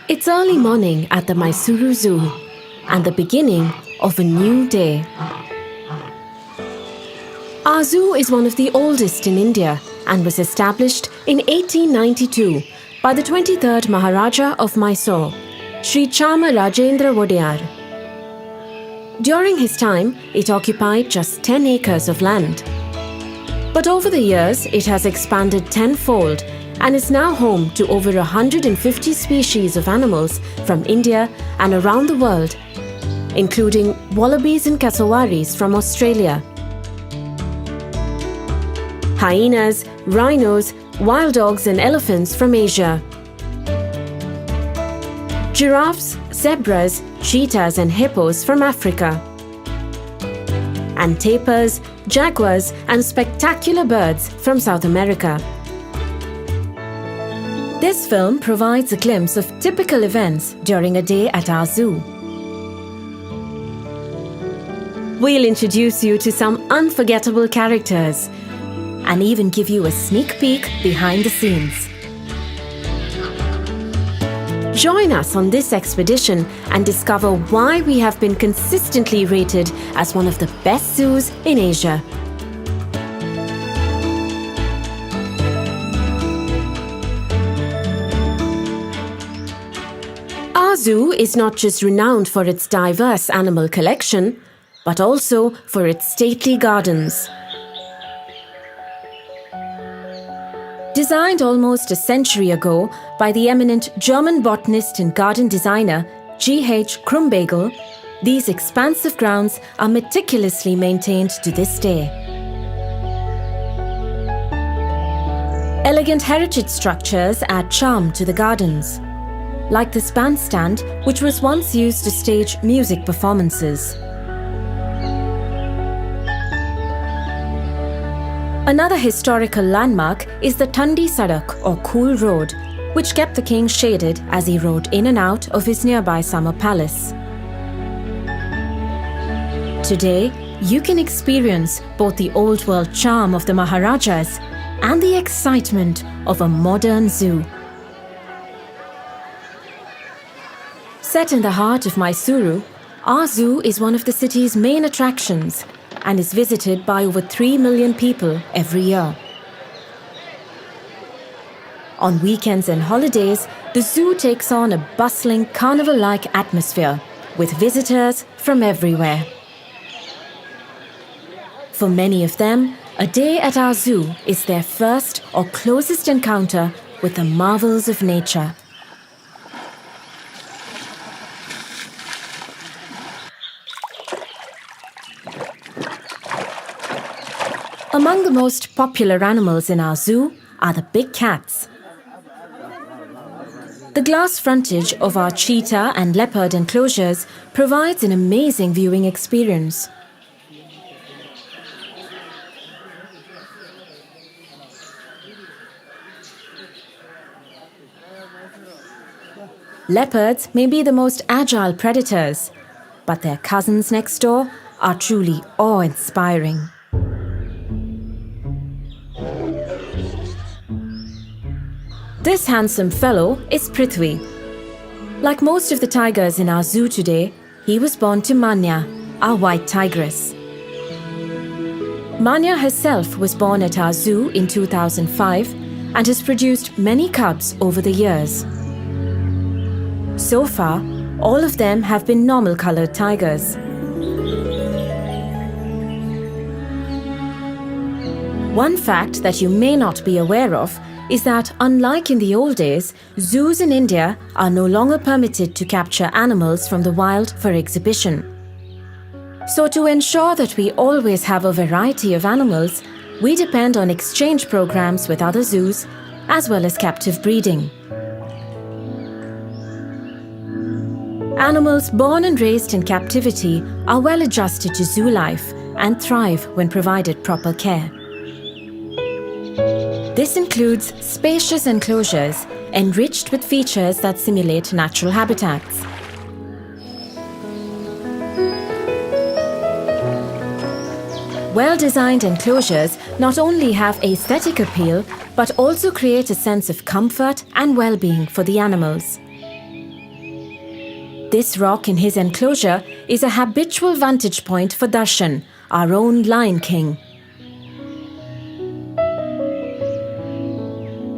It's early morning at the Mysuru Zoo and the beginning of a new day. Our zoo is one of the oldest in India and was established in 1892 by the 23rd Maharaja of Mysore, Sri Chama Rajendra Wodeyar. During his time, it occupied just 10 acres of land. But over the years, it has expanded tenfold and is now home to over 150 species of animals from India and around the world, including wallabies and cassowaries from Australia, hyenas, rhinos, wild dogs and elephants from Asia, giraffes, zebras, cheetahs and hippos from Africa, and tapirs, jaguars and spectacular birds from South America. This film provides a glimpse of typical events during a day at our zoo. We'll introduce you to some unforgettable characters and even give you a sneak peek behind the scenes. Join us on this expedition and discover why we have been consistently rated as one of the best zoos in Asia. Our zoo is not just renowned for its diverse animal collection, but also for its stately gardens. Designed almost a century ago by the eminent German botanist and garden designer G.H. Krumbagel, these expansive grounds are meticulously maintained to this day. Elegant heritage structures add charm to the gardens, like this bandstand, which was once used to stage music performances. Another historical landmark is the Thandi Sadak or Cool Road, which kept the king shaded as he rode in and out of his nearby summer palace. Today, you can experience both the old world charm of the Maharajas and the excitement of a modern zoo. Set in the heart of Mysuru, our zoo is one of the city's main attractions and is visited by over 3 million people every year. On weekends and holidays, the zoo takes on a bustling carnival-like atmosphere with visitors from everywhere. For many of them, a day at our zoo is their first or closest encounter with the marvels of nature. Among the most popular animals in our zoo are the big cats. The glass frontage of our cheetah and leopard enclosures provides an amazing viewing experience. Leopards may be the most agile predators, but their cousins next door are truly awe-inspiring. This handsome fellow is Prithvi. Like most of the tigers in our zoo today, he was born to Manya, our white tigress. Manya herself was born at our zoo in 2005 and has produced many cubs over the years. So far, all of them have been normal-colored tigers. One fact that you may not be aware of is that, unlike in the old days, zoos in India are no longer permitted to capture animals from the wild for exhibition. So to ensure that we always have a variety of animals, we depend on exchange programs with other zoos, as well as captive breeding. Animals born and raised in captivity are well adjusted to zoo life and thrive when provided proper care. This includes spacious enclosures enriched with features that simulate natural habitats. Well-designed enclosures not only have aesthetic appeal, but also create a sense of comfort and well-being for the animals. This rock in his enclosure is a habitual vantage point for Darshan, our own Lion King.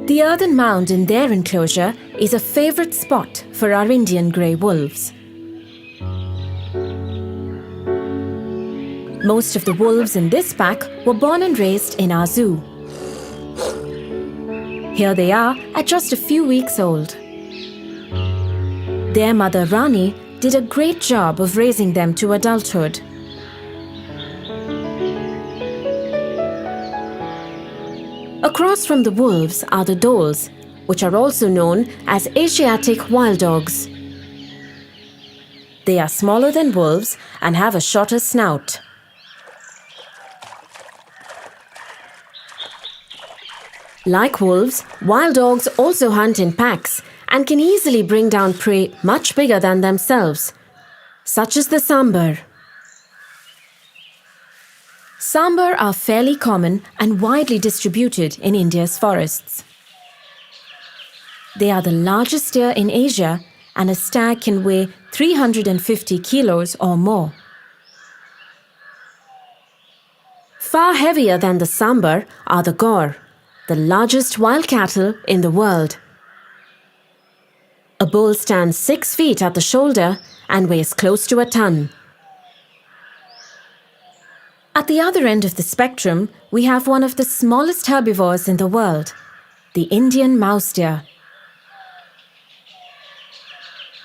The earthen mound in their enclosure is a favourite spot for our Indian grey wolves. Most of the wolves in this pack were born and raised in our zoo. Here they are at just a few weeks old. Their mother Rani did a great job of raising them to adulthood. Across from the wolves are the dholes, which are also known as Asiatic wild dogs. They are smaller than wolves and have a shorter snout. Like wolves, wild dogs also hunt in packs and can easily bring down prey much bigger than themselves, such as the sambar. Sambar are fairly common and widely distributed in India's forests. They are the largest deer in Asia, and a stag can weigh 350 kilos or more. Far heavier than the sambar are the gaur, the largest wild cattle in the world. A bull stands 6 feet at the shoulder and weighs close to a ton. At the other end of the spectrum, we have one of the smallest herbivores in the world, the Indian mouse deer.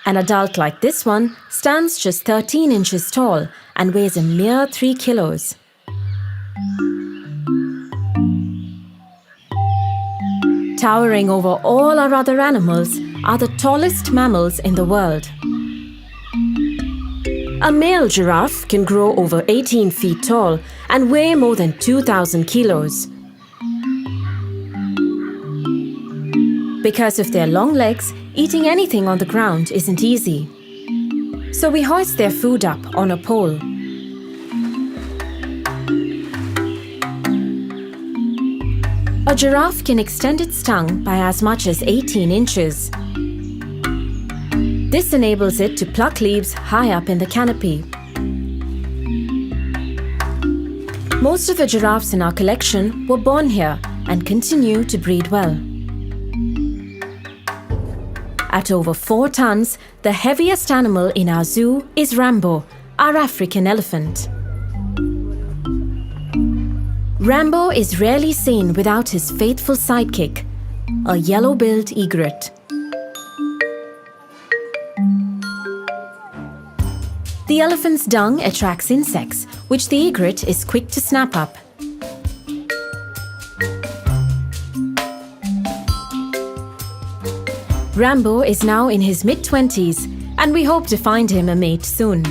An adult like this one stands just 13 inches tall and weighs a mere 3 kilos. Towering over all our other animals are the tallest mammals in the world. A male giraffe can grow over 18 feet tall and weigh more than 2,000 kilos. Because of their long legs, eating anything on the ground isn't easy. So we hoist their food up on a pole. A giraffe can extend its tongue by as much as 18 inches. This enables it to pluck leaves high up in the canopy. Most of the giraffes in our collection were born here and continue to breed well. At over 4 tons, the heaviest animal in our zoo is Rambo, our African elephant. Rambo is rarely seen without his faithful sidekick, a yellow-billed egret. The elephant's dung attracts insects, which the egret is quick to snap up. Rambo is now in his mid-20s, and we hope to find him a mate soon.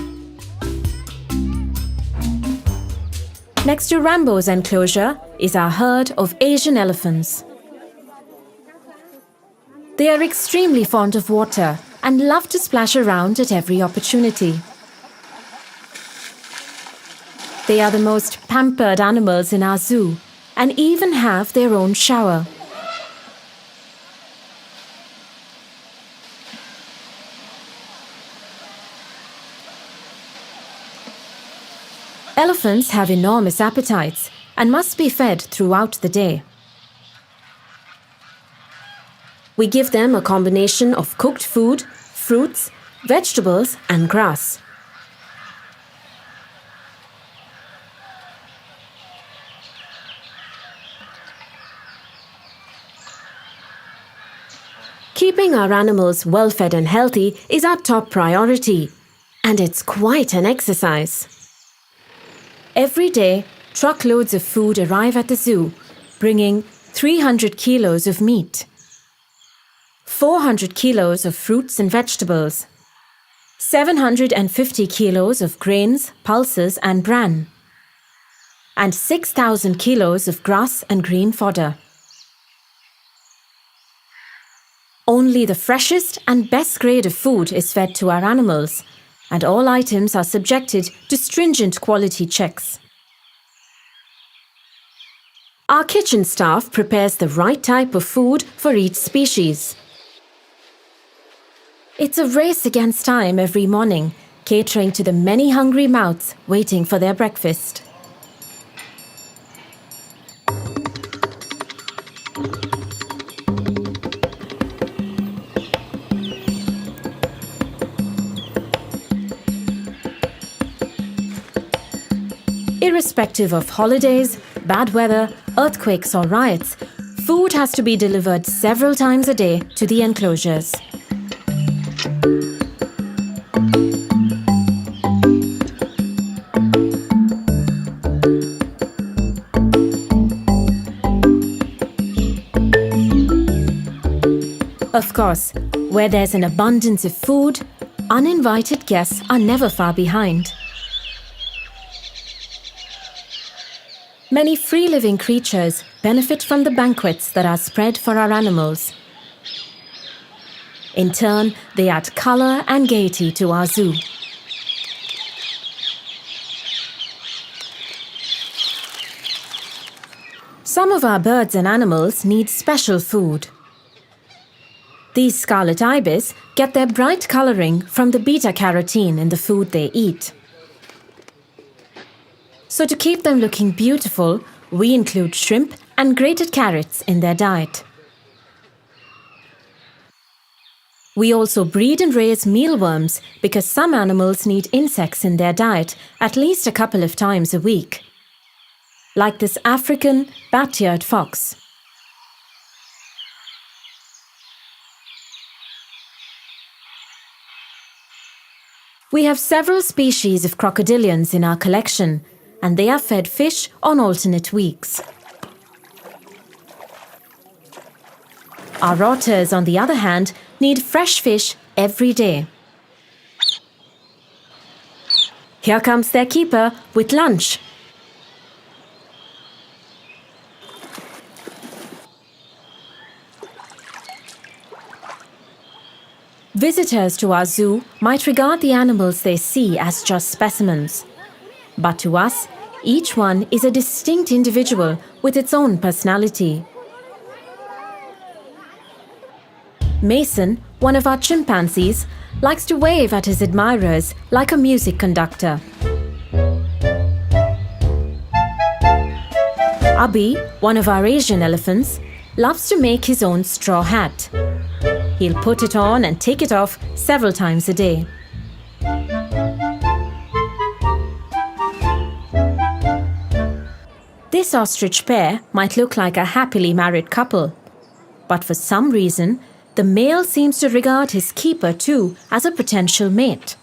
Next to Rambo's enclosure is our herd of Asian elephants. They are extremely fond of water and love to splash around at every opportunity. They are the most pampered animals in our zoo and even have their own shower. Elephants have enormous appetites and must be fed throughout the day. We give them a combination of cooked food, fruits, vegetables, and grass. Keeping our animals well fed and healthy is our top priority, and it's quite an exercise. Every day, truckloads of food arrive at the zoo, bringing 300 kilos of meat, 400 kilos of fruits and vegetables, 750 kilos of grains, pulses and bran, and 6,000 kilos of grass and green fodder. Only the freshest and best grade of food is fed to our animals, and all items are subjected to stringent quality checks. Our kitchen staff prepares the right type of food for each species. It's a race against time every morning, catering to the many hungry mouths waiting for their breakfast. Irrespective of holidays, bad weather, earthquakes or riots, food has to be delivered several times a day to the enclosures. Of course, where there's an abundance of food, uninvited guests are never far behind. Many free-living creatures benefit from the banquets that are spread for our animals. In turn, they add color and gaiety to our zoo. Some of our birds and animals need special food. These scarlet ibis get their bright coloring from the beta-carotene in the food they eat. So to keep them looking beautiful, we include shrimp and grated carrots in their diet. We also breed and raise mealworms because some animals need insects in their diet at least a couple of times a week, like this African bat-eared fox. We have several species of crocodilians in our collection, and they are fed fish on alternate weeks. Our otters, on the other hand, need fresh fish every day. Here comes their keeper with lunch. Visitors to our zoo might regard the animals they see as just specimens. But to us, each one is a distinct individual with its own personality. Mason, one of our chimpanzees, likes to wave at his admirers like a music conductor. Abi, one of our Asian elephants, loves to make his own straw hat. He'll put it on and take it off several times a day. This ostrich pair might look like a happily married couple, but for some reason, the male seems to regard his keeper too as a potential mate.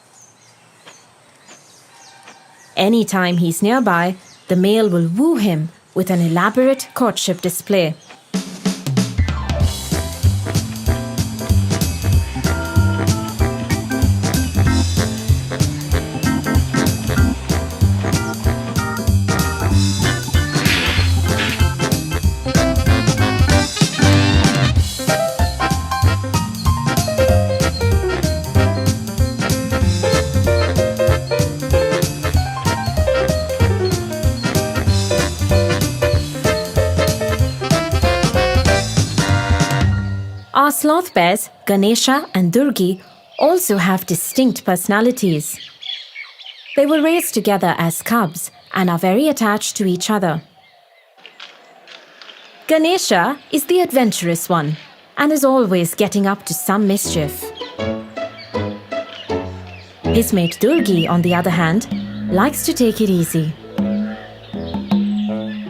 Anytime he's nearby, the male will woo him with an elaborate courtship display. Our sloth bears, Ganesha and Durgi, also have distinct personalities. They were raised together as cubs and are very attached to each other. Ganesha is the adventurous one and is always getting up to some mischief. His mate Durgi, on the other hand, likes to take it easy.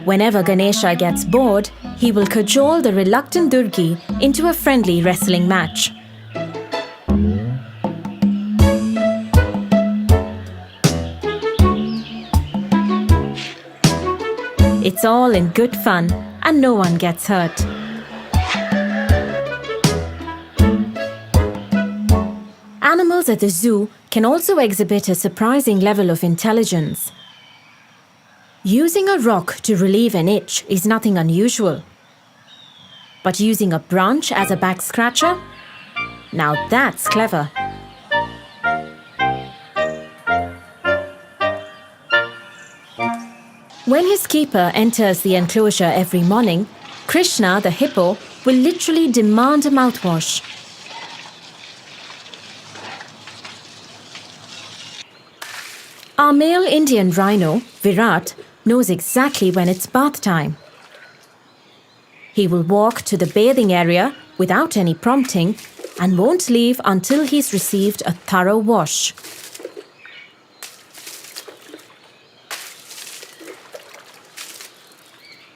Whenever Ganesha gets bored, he will cajole the reluctant Durgi into a friendly wrestling match. It's all in good fun and no one gets hurt. Animals at the zoo can also exhibit a surprising level of intelligence. Using a rock to relieve an itch is nothing unusual. But using a branch as a back scratcher? Now that's clever. When his keeper enters the enclosure every morning, Krishna, the hippo, will literally demand a mouthwash. Our male Indian rhino, Virat, knows exactly when it's bath time. He will walk to the bathing area without any prompting and won't leave until he's received a thorough wash.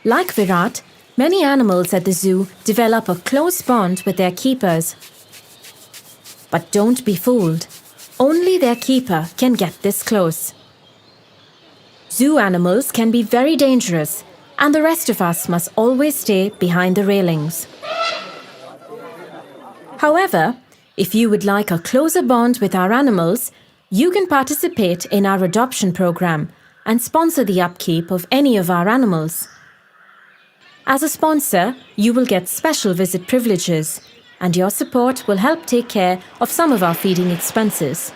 Like Virat, many animals at the zoo develop a close bond with their keepers. But don't be fooled. Only their keeper can get this close. Zoo animals can be very dangerous, and the rest of us must always stay behind the railings. However, if you would like a closer bond with our animals, you can participate in our adoption program and sponsor the upkeep of any of our animals. As a sponsor, you will get special visit privileges, and your support will help take care of some of our feeding expenses.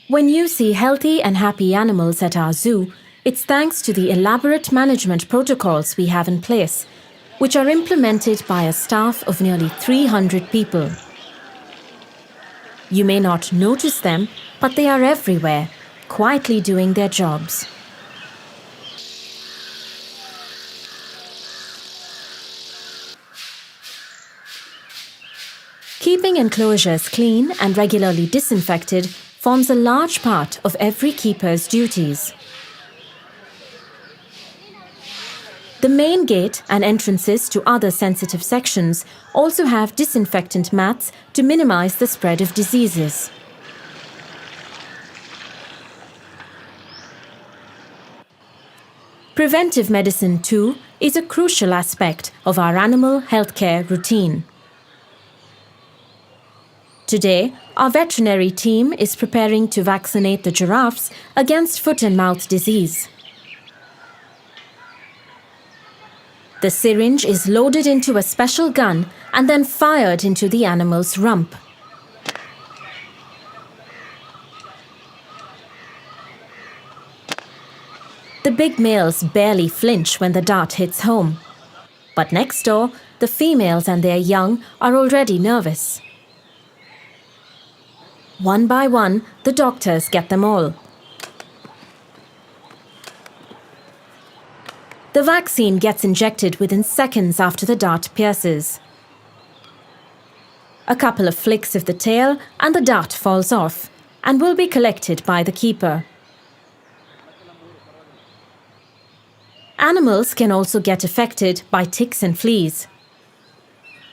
When you see healthy and happy animals at our zoo, it's thanks to the elaborate management protocols we have in place, which are implemented by a staff of nearly 300 people. You may not notice them, but they are everywhere, quietly doing their jobs. Keeping enclosures clean and regularly disinfected forms a large part of every keeper's duties. The main gate and entrances to other sensitive sections also have disinfectant mats to minimize the spread of diseases. Preventive medicine, too, is a crucial aspect of our animal healthcare routine. Today, our veterinary team is preparing to vaccinate the giraffes against foot and mouth disease. The syringe is loaded into a special gun and then fired into the animal's rump. The big males barely flinch when the dart hits home. But next door, the females and their young are already nervous. One by one, the doctors get them all. The vaccine gets injected within seconds after the dart pierces. A couple of flicks of the tail and the dart falls off and will be collected by the keeper. Animals can also get affected by ticks and fleas.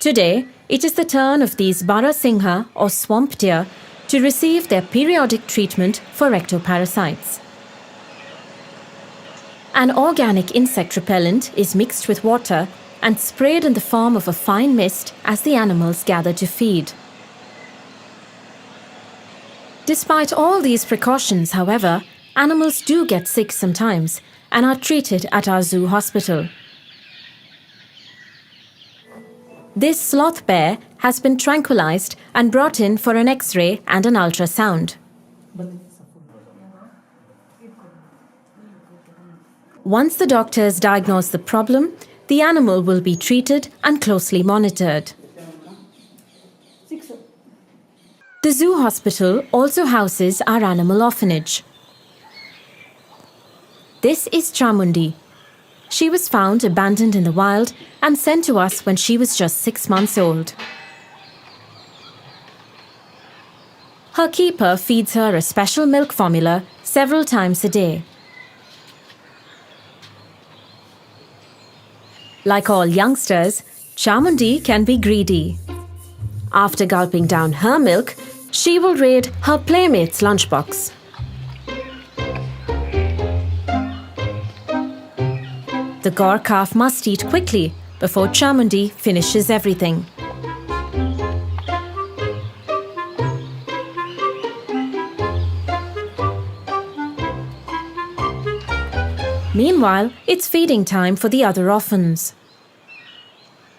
Today, it is the turn of these barasingha or swamp deer to receive their periodic treatment for ectoparasites. An organic insect repellent is mixed with water and sprayed in the form of a fine mist as the animals gather to feed. Despite all these precautions, however, animals do get sick sometimes and are treated at our zoo hospital. This sloth bear has been tranquilized and brought in for an X-ray and an ultrasound. Once the doctors diagnose the problem, the animal will be treated and closely monitored. The zoo hospital also houses our animal orphanage. This is Chamundi. She was found abandoned in the wild and sent to us when she was just 6 months old. Her keeper feeds her a special milk formula several times a day. Like all youngsters, Chamundi can be greedy. After gulping down her milk, she will raid her playmate's lunchbox. The Gaur calf must eat quickly before Chamundi finishes everything. Meanwhile, it's feeding time for the other orphans.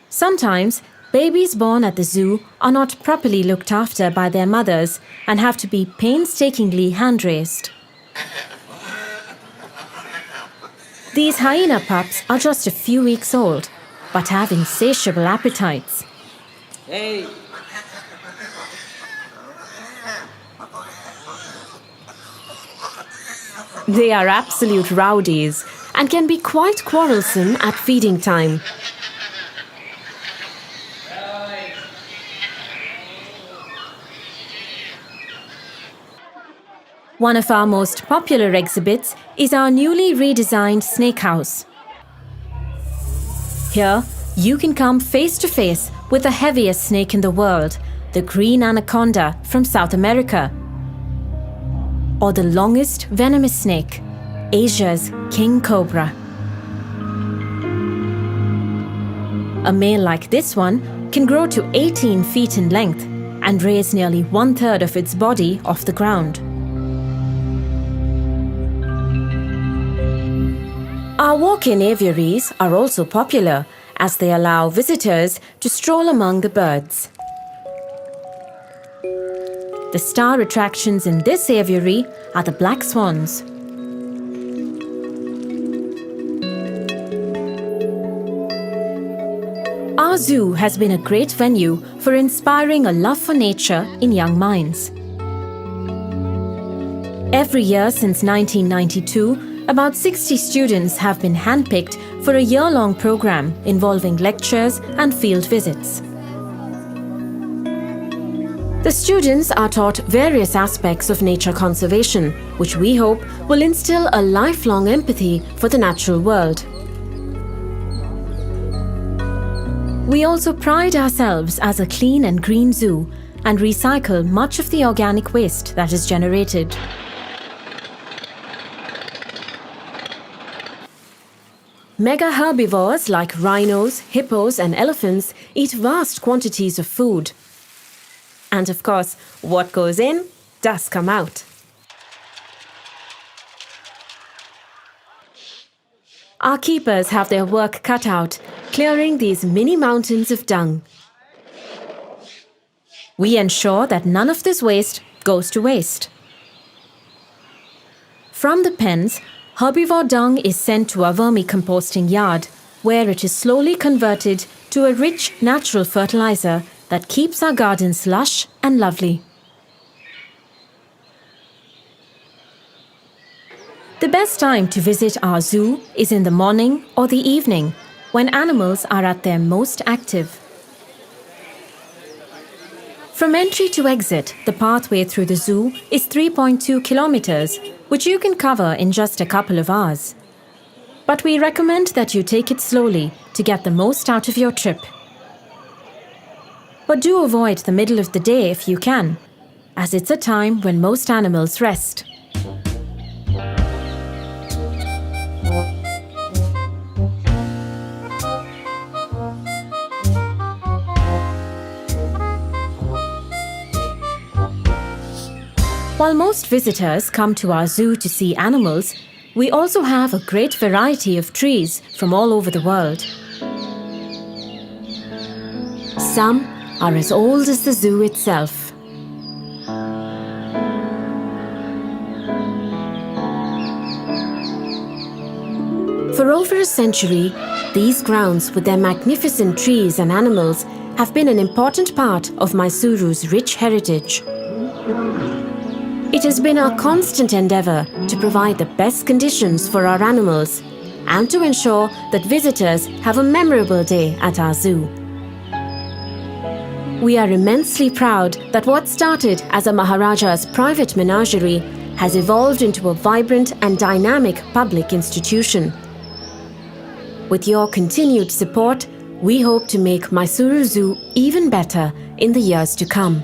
Sometimes, babies born at the zoo are not properly looked after by their mothers and have to be painstakingly hand-raised. These hyena pups are just a few weeks old, but have insatiable appetites. Hey. They are absolute rowdies and can be quite quarrelsome at feeding time. One of our most popular exhibits is our newly redesigned snake house. Here, you can come face to face with the heaviest snake in the world, the green anaconda from South America, or the longest venomous snake, Asia's king cobra. A male like this one can grow to 18 feet in length and raise nearly 1/3 of its body off the ground. Our walk-in aviaries are also popular as they allow visitors to stroll among the birds. The star attractions in this aviary are the black swans. Our zoo has been a great venue for inspiring a love for nature in young minds. Every year since 1992, about 60 students have been handpicked for a year-long program involving lectures and field visits. The students are taught various aspects of nature conservation, which we hope will instill a lifelong empathy for the natural world. We also pride ourselves as a clean and green zoo and recycle much of the organic waste that is generated. Mega herbivores like rhinos, hippos, and elephants eat vast quantities of food. And of course, what goes in does come out. Our keepers have their work cut out, clearing these mini mountains of dung. We ensure that none of this waste goes to waste. From the pens, herbivore dung is sent to our vermicomposting yard, where it is slowly converted to a rich natural fertilizer that keeps our gardens lush and lovely. The best time to visit our zoo is in the morning or the evening, when animals are at their most active. From entry to exit, the pathway through the zoo is 3.2 kilometers, which you can cover in just a couple of hours. But we recommend that you take it slowly to get the most out of your trip. But do avoid the middle of the day if you can, as it's a time when most animals rest. While most visitors come to our zoo to see animals, we also have a great variety of trees from all over the world. Some are as old as the zoo itself. For over a century, these grounds with their magnificent trees and animals have been an important part of Mysuru's rich heritage. It has been our constant endeavour to provide the best conditions for our animals and to ensure that visitors have a memorable day at our zoo. We are immensely proud that what started as a Maharaja's private menagerie has evolved into a vibrant and dynamic public institution. With your continued support, we hope to make Mysuru Zoo even better in the years to come.